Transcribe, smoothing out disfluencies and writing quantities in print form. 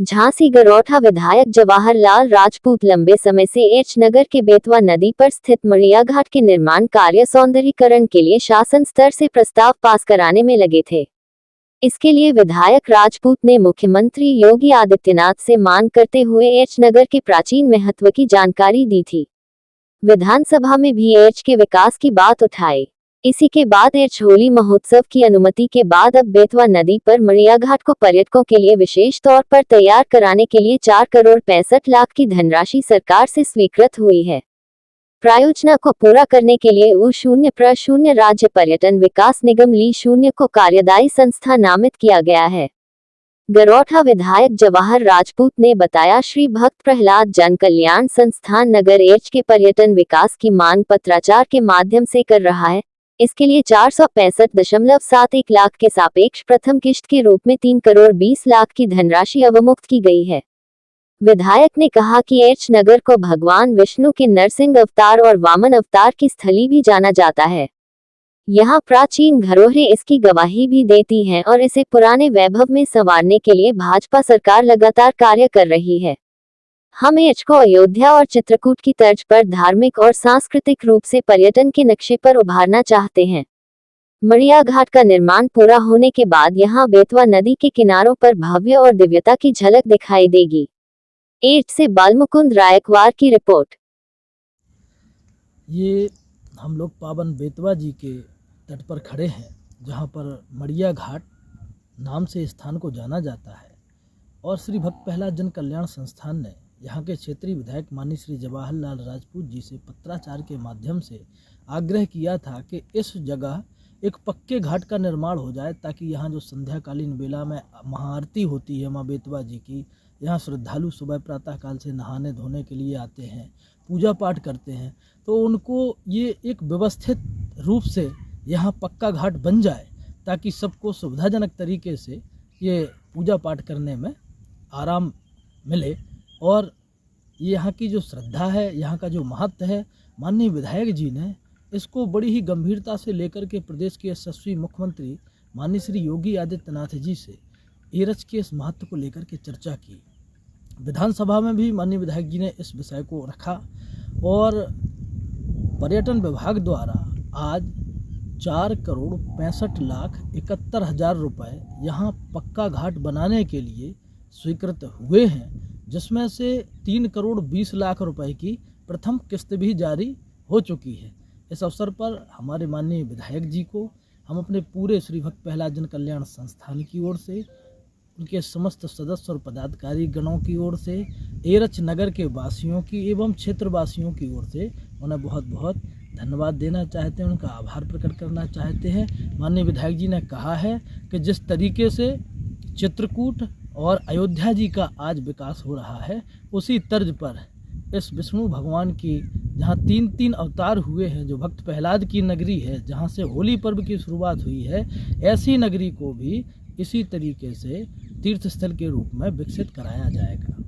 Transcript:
झांसी गरौठा विधायक जवाहरलाल राजपूत लंबे समय से एच नगर के बेतवा नदी पर स्थित मड़िया घाट के निर्माण कार्य सौंदर्यीकरण के लिए शासन स्तर से प्रस्ताव पास कराने में लगे थे। इसके लिए विधायक राजपूत ने मुख्यमंत्री योगी आदित्यनाथ से मांग करते हुए एच नगर के प्राचीन महत्व की जानकारी दी थी। विधानसभा में भी एच के विकास की बात उठाई। इसी के बाद एच होली महोत्सव की अनुमति के बाद अब बेतवा नदी पर मड़िया घाट को पर्यटकों के लिए विशेष तौर पर तैयार कराने के लिए 4 करोड़ 65 लाख की धनराशि सरकार से स्वीकृत हुई है। प्रायोजना को पूरा करने के लिए U0 राज्य पर्यटन विकास निगम ली0 को कार्यदायी संस्था नामित किया गया है। गरौठा विधायक जवाहर राजपूत ने बताया, श्री भक्त प्रहलाद जन कल्याण संस्थान नगर एच के पर्यटन विकास की मांग पत्राचार के माध्यम से कर रहा है। इसके लिए 465.71 लाख के सापेक्ष प्रथम किश्त के रूप में 3 करोड़ 20 लाख की धनराशि अवमुक्त की गई है। विधायक ने कहा कि एच नगर को भगवान विष्णु के नरसिंह अवतार और वामन अवतार की स्थली भी जाना जाता है। यहाँ प्राचीन धरोहरें इसकी गवाही भी देती हैं और इसे पुराने वैभव में संवारने के लिए भाजपा सरकार लगातार कार्य कर रही है। हम एच को अयोध्या और चित्रकूट की तर्ज पर धार्मिक और सांस्कृतिक रूप से पर्यटन के नक्शे पर उभारना चाहते हैं। मड़िया घाट का निर्माण पूरा होने के बाद यहाँ बेतवा नदी के किनारों पर भव्य और दिव्यता की झलक दिखाई देगी। एच से बालमुकुंद रायकवार की रिपोर्ट। ये हम लोग पावन बेतवा जी के तट पर खड़े हैं, जहाँ पर मड़िया घाट नाम से स्थान को जाना जाता है और श्री भक्त प्रहलाद जन कल्याण संस्थान ने यहाँ के क्षेत्रीय विधायक माननीय श्री जवाहरलाल राजपूत जी से पत्राचार के माध्यम से आग्रह किया था कि इस जगह एक पक्के घाट का निर्माण हो जाए, ताकि यहाँ जो संध्याकालीन बेला में महाआरती होती है माँ बेतवा जी की, यहाँ श्रद्धालु सुबह प्रातः काल से नहाने धोने के लिए आते हैं, पूजा पाठ करते हैं, तो उनको ये एक व्यवस्थित रूप से यहाँ पक्का घाट बन जाए, ताकि सबको सुविधाजनक तरीके से ये पूजा पाठ करने में आराम मिले। और यहाँ की जो श्रद्धा है, यहाँ का जो महत्व है, माननीय विधायक जी ने इसको बड़ी ही गंभीरता से लेकर के प्रदेश के यशस्वी मुख्यमंत्री माननीय श्री योगी आदित्यनाथ जी से एरच के इस महत्व को लेकर के चर्चा की। विधानसभा में भी माननीय विधायक जी ने इस विषय को रखा और पर्यटन विभाग द्वारा आज 4 करोड़ 65 लाख 71 रुपए यहाँ पक्का घाट बनाने के लिए स्वीकृत हुए हैं, जिसमें से 3 करोड़ 20 लाख रुपए की प्रथम किस्त भी जारी हो चुकी है। इस अवसर पर हमारे माननीय विधायक जी को हम अपने पूरे श्री भक्त प्रहलाद जन कल्याण संस्थान की ओर से, उनके समस्त सदस्य और पदाधिकारी गणों की ओर से, एरच नगर के वासियों की एवं क्षेत्रवासियों की ओर से उन्हें बहुत बहुत धन्यवाद देना चाहते हैं, उनका आभार प्रकट करना चाहते हैं। माननीय विधायक जी ने कहा है कि जिस तरीके से चित्रकूट और अयोध्या जी का आज विकास हो रहा है, उसी तर्ज पर इस विष्णु भगवान की जहाँ 3 अवतार हुए हैं, जो भक्त प्रहलाद की नगरी है, जहाँ से होली पर्व की शुरुआत हुई है, ऐसी नगरी को भी इसी तरीके से तीर्थ स्थल के रूप में विकसित कराया जाएगा।